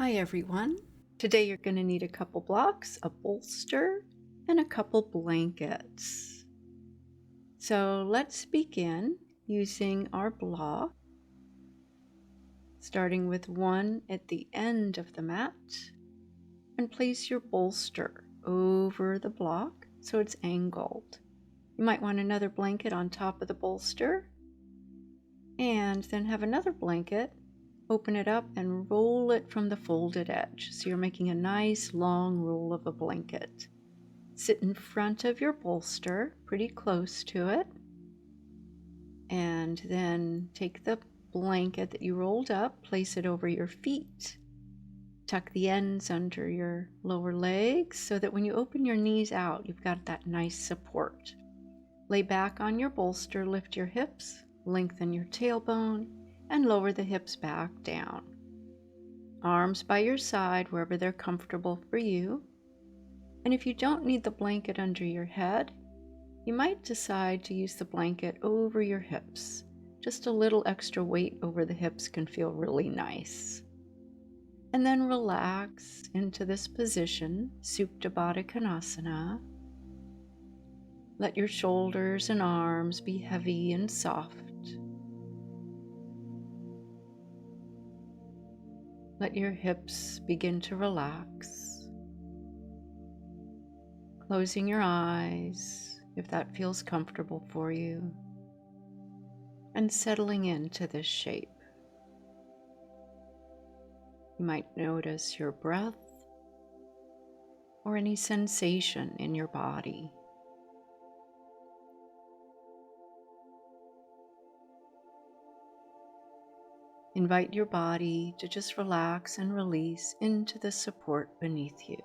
Hi everyone. Today you're going to need a couple blocks, a bolster, and a couple blankets. So let's begin using our block, starting with one at the end of the mat, and place your bolster over the block so it's angled. You might want another blanket on top of the bolster, and then have another blanket. Open it up and roll it from the folded edge. So you're making a nice long roll of a blanket. Sit in front of your bolster, pretty close to it. And then take the blanket that you rolled up, place it over your feet. Tuck the ends under your lower legs so that when you open your knees out, you've got that nice support. Lay back on your bolster, lift your hips, lengthen your tailbone, and lower the hips back down. Arms by your side wherever they're comfortable for you. And if you don't need the blanket under your head, you might decide to use the blanket over your hips. Just a little extra weight over the hips can feel really nice. And then relax into this position, Supta Baddha Konasana. Let your shoulders and arms be heavy and soft. Let your hips begin to relax. Closing your eyes if that feels comfortable for you, and settling into this shape. You might notice your breath or any sensation in your body. Invite your body to just relax and release into the support beneath you.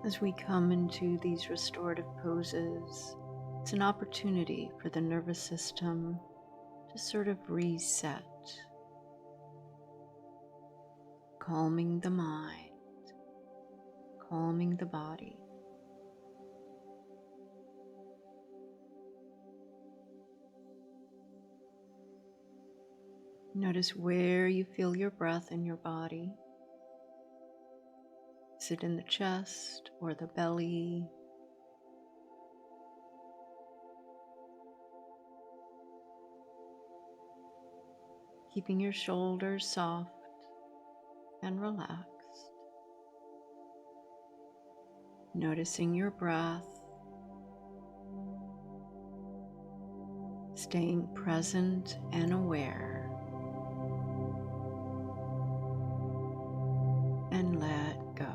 As we come into these restorative poses, it's an opportunity for the nervous system to sort of reset, calming the mind, calming the body. Notice where you feel your breath in your body. Is it in the chest or the belly? Keeping your shoulders soft and relaxed. Noticing your breath. Staying present and aware. And let go.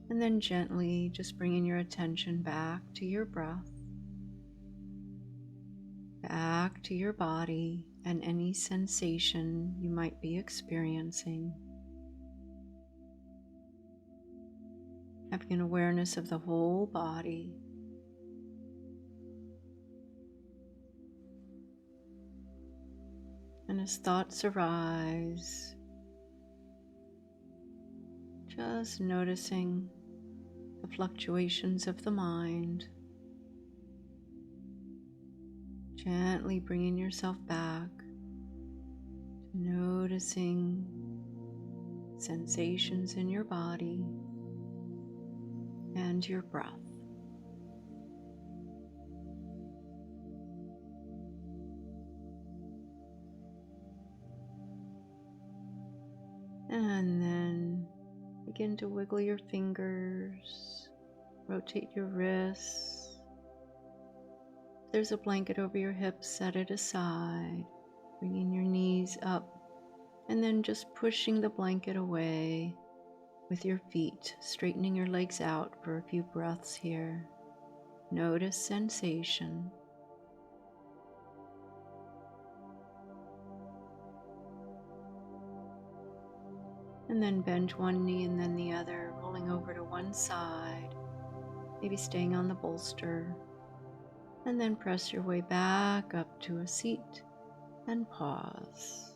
And then gently just bringing your attention back to your breath, back to your body and any sensation you might be experiencing. Having an awareness of the whole body. And as thoughts arise, just noticing the fluctuations of the mind, gently bringing yourself back to noticing sensations in your body and your breath. And then begin to wiggle your fingers, rotate your wrists. If there's a blanket over your hips, set it aside, bringing your knees up, and then just pushing the blanket away with your feet, straightening your legs out for a few breaths here. Notice sensation. And then bend one knee and then the other, rolling over to one side, maybe staying on the bolster. And then press your way back up to a seat and pause.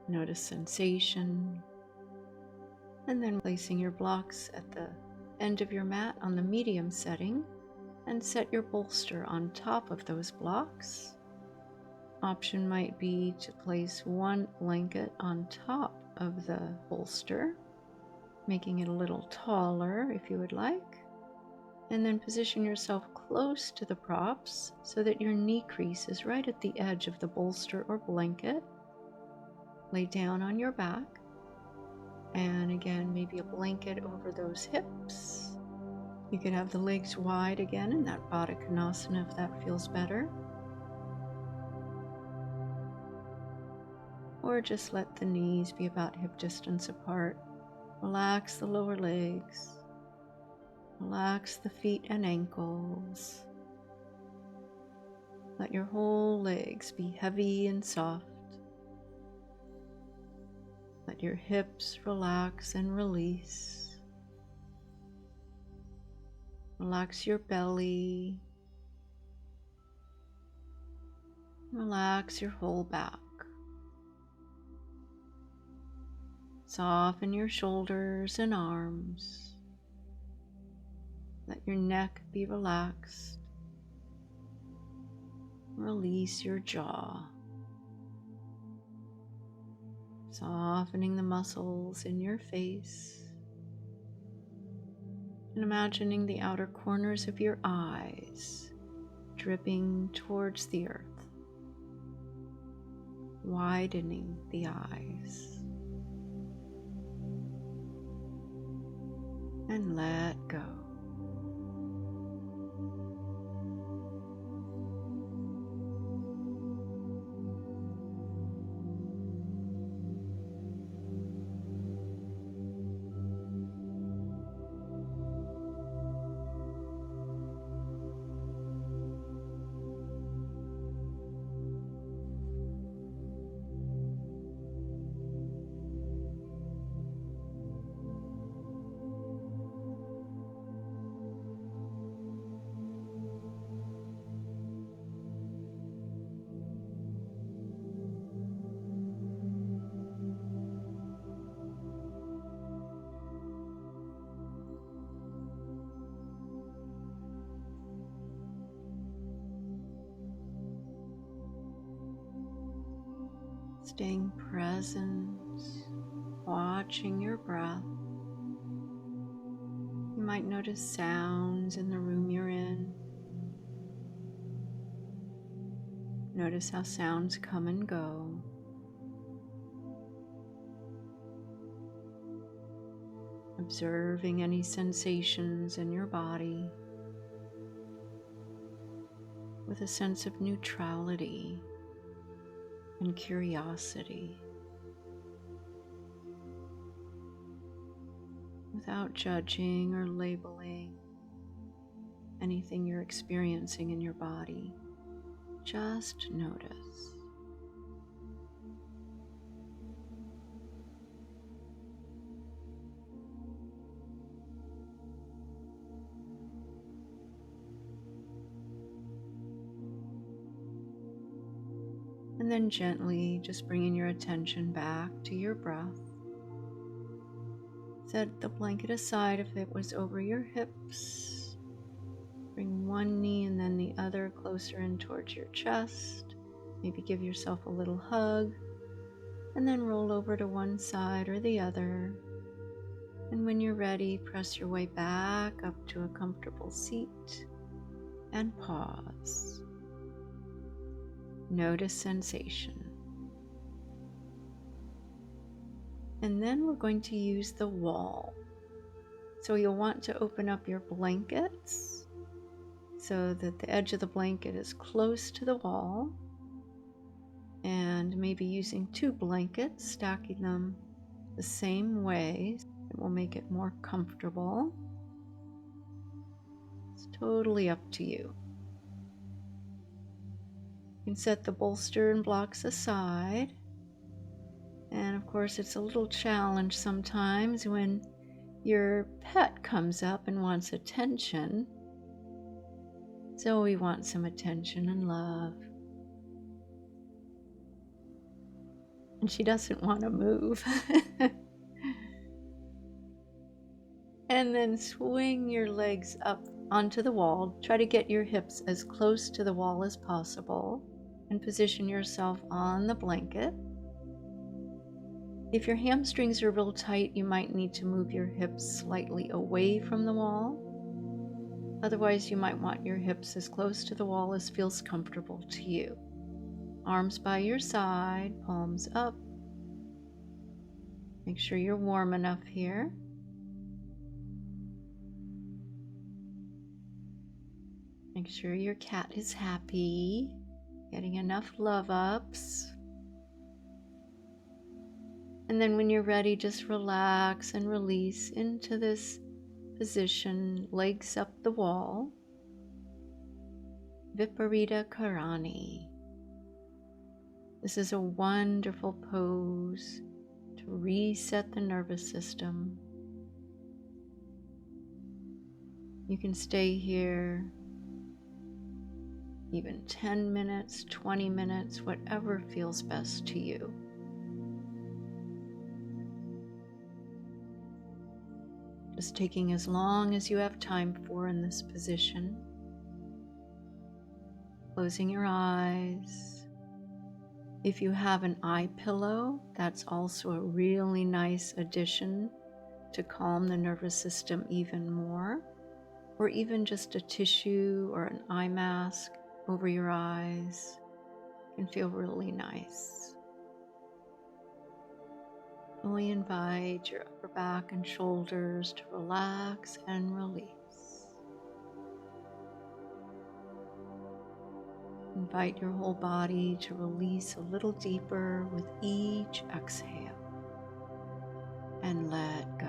Notice sensation. And then placing your blocks at the end of your mat on the medium setting, and set your bolster on top of those blocks. Option might be to place one blanket on top of the bolster, making it a little taller if you would like. And then position yourself close to the props so that your knee crease is right at the edge of the bolster or blanket. Lay down on your back. And again, maybe a blanket over those hips. You could have the legs wide again in that Baddha Konasana if that feels better. Or just let the knees be about hip distance apart. Relax the lower legs. Relax the feet and ankles. Let your whole legs be heavy and soft. Let your hips relax and release. Relax your belly. Relax your whole back. Soften your shoulders and arms. Let your neck be relaxed. Release your jaw. Softening the muscles in your face. And imagining the outer corners of your eyes dripping towards the earth. Widening the eyes. And let go. Staying present, watching your breath. You might notice sounds in the room you're in. Notice how sounds come and go. Observing any sensations in your body with a sense of neutrality and curiosity, without judging or labeling anything you're experiencing in your body. Just notice. And then gently just bringing your attention back to your breath. Set the blanket aside if it was over your hips. Bring one knee and then the other closer in towards your chest. Maybe give yourself a little hug. And then roll over to one side or the other. And when you're ready, press your way back up to a comfortable seat and pause. Notice sensation. And then we're going to use the wall. So you'll want to open up your blankets so that the edge of the blanket is close to the wall, and maybe using 2 blankets, stacking them the same way. It will make it more comfortable. It's totally up to you. You can set the bolster and blocks aside. And of course, it's a little challenge sometimes when your pet comes up and wants attention. Zoe wants some attention and love. And she doesn't want to move. And then swing your legs up onto the wall. Try to get your hips as close to the wall as possible and position yourself on the blanket. If your hamstrings are real tight, you might need to move your hips slightly away from the wall. Otherwise, you might want your hips as close to the wall as feels comfortable to you. Arms by your side, palms up. Make sure you're warm enough here. Make sure your cat is happy, getting enough love ups. And then when you're ready, just relax and release into this position, legs up the wall. Viparita Karani. This is a wonderful pose to reset the nervous system. You can stay here even 10 minutes, 20 minutes, whatever feels best to you. Just taking as long as you have time for in this position. Closing your eyes. If you have an eye pillow, that's also a really nice addition to calm the nervous system even more. Or even just a tissue or an eye mask over your eyes can feel really nice. Fully invite your upper back and shoulders to relax and release. Invite your whole body to release a little deeper with each exhale and let go.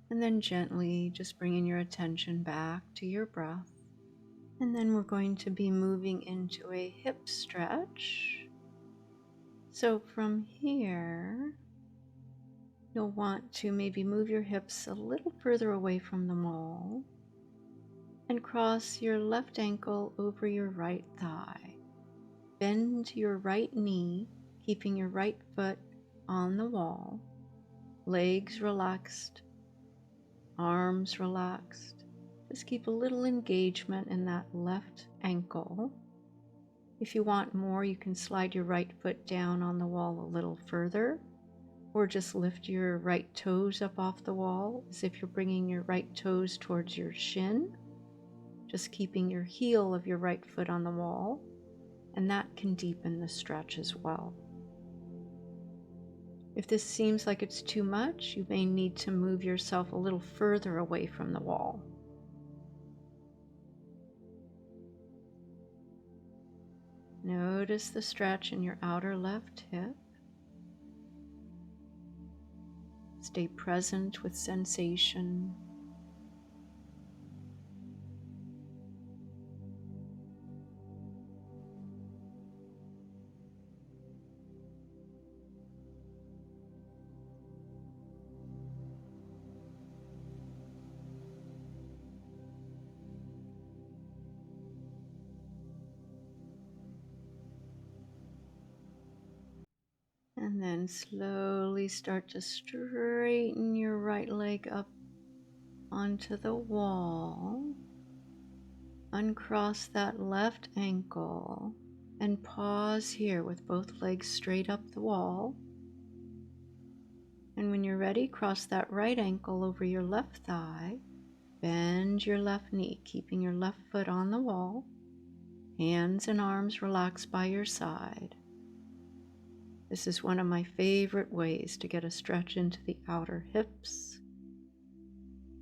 And then gently just bringing your attention back to your breath. And then we're going to be moving into a hip stretch. So from here, you'll want to maybe move your hips a little further away from the wall and cross your left ankle over your right thigh. bend your right knee, keeping your right foot on the wall, legs relaxed, arms relaxed. Just keep a little engagement in that left ankle. If you want more, you can slide your right foot down on the wall a little further, or just lift your right toes up off the wall as if you're bringing your right toes towards your shin, just keeping your heel of your right foot on the wall, and that can deepen the stretch as well. If this seems like it's too much, you may need to move yourself a little further away from the wall. Notice the stretch in your outer left hip. Stay present with sensation. And then slowly start to straighten your right leg up onto the wall. Uncross that left ankle and pause here with both legs straight up the wall. And when you're ready, cross that right ankle over your left thigh. Bend your left knee, keeping your left foot on the wall. Hands and arms relaxed by your side. This is one of my favorite ways to get a stretch into the outer hips.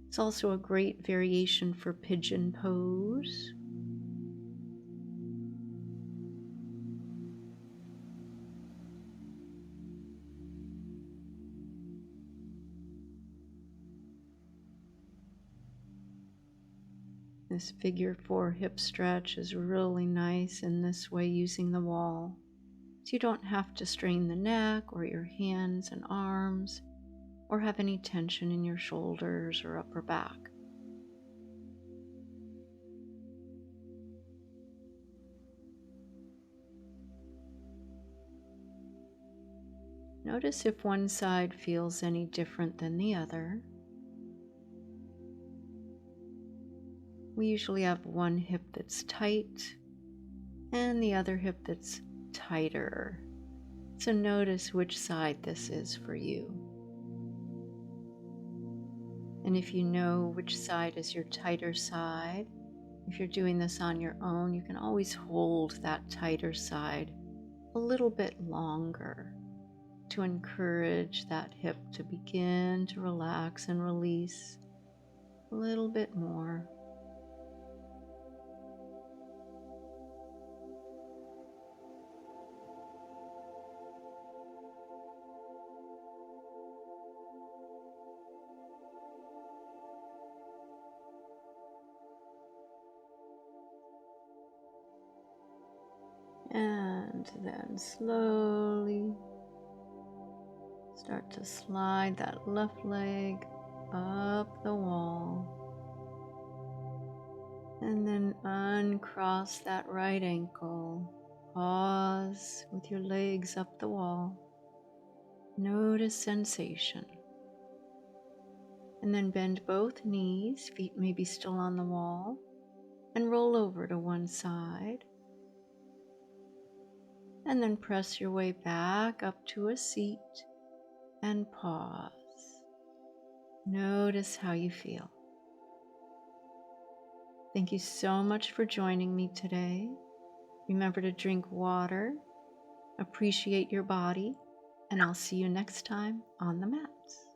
It's also a great variation for pigeon pose. This figure 4 hip stretch is really nice in this way, using the wall. So you don't have to strain the neck or your hands and arms or have any tension in your shoulders or upper back. Notice if one side feels any different than the other. We usually have one hip that's tight and the other hip that's tighter. So notice which side this is for you. And if you know which side is your tighter side, if you're doing this on your own, you can always hold that tighter side a little bit longer to encourage that hip to begin to relax and release a little bit more. And then slowly start to slide that left leg up the wall. And then uncross that right ankle. Pause with your legs up the wall. Notice sensation. And then bend both knees, feet may be still on the wall, and roll over to one side. And then press your way back up to a seat and pause. Notice how you feel. Thank you so much for joining me today. Remember to drink water, appreciate your body, and I'll see you next time on the mats.